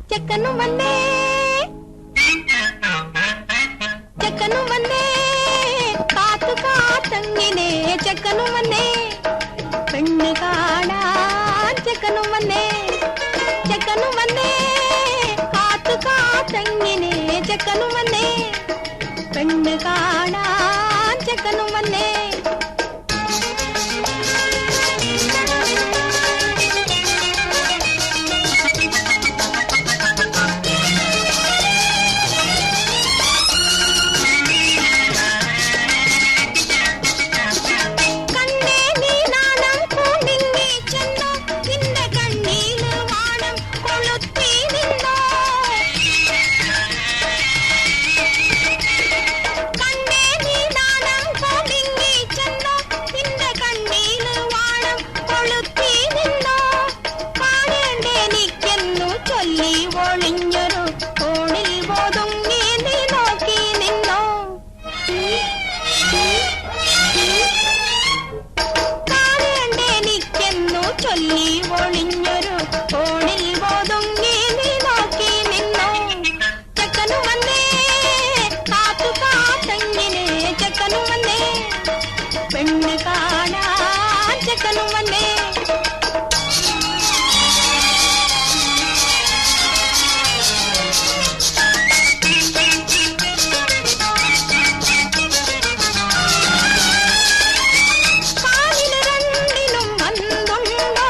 ചെക്കനും വന്നേ ചെക്കനും വന്നേ കാത്തു കാത്തങ്ങിനെ ചെക്കനും വന്നേ പെണ്ണ് കാണാൻ ചെക്കനും വന്നേ ചെക്കനും വന്നേ കാത്തു കാത്തങ്ങിനെ ചെക്കനും വന്നേ പെണ്ണ് കാണാൻ ചെക്കനും വന്നേ പെണ്ണ് കാണാൻ ചെക്കനും വന്നേ കാലിന് രണ്ടിനും മന്തുണ്ടോ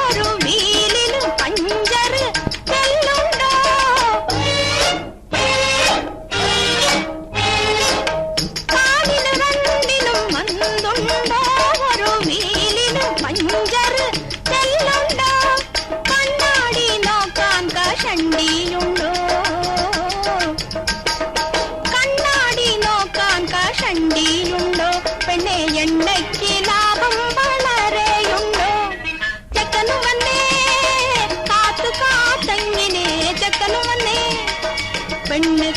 ഒരു വീലിനും പഞ്ചറ് തെല്ലുണ്ടോ കാലിന് രണ്ടിനും മന്തുണ്ടോ ഒരു വീലിനും പഞ്ചറ് തെല്ലുണ്ടോ കണ്ണാടി നോക്കാൻ കഷണ്ടിയുണ്ടോ കണ്ണാടി നോക്കാൻ കഷണ്ടിയുണ്ടോ പെണ്ണെ എണ്ണയ്ക്ക് ലാഭം വളരെയുണ്ടോ ചെക്കനും വന്നേ കാത്തു കാത്തങ്ങിനെ ചെക്കനും വന്നേ പെണ്ണ്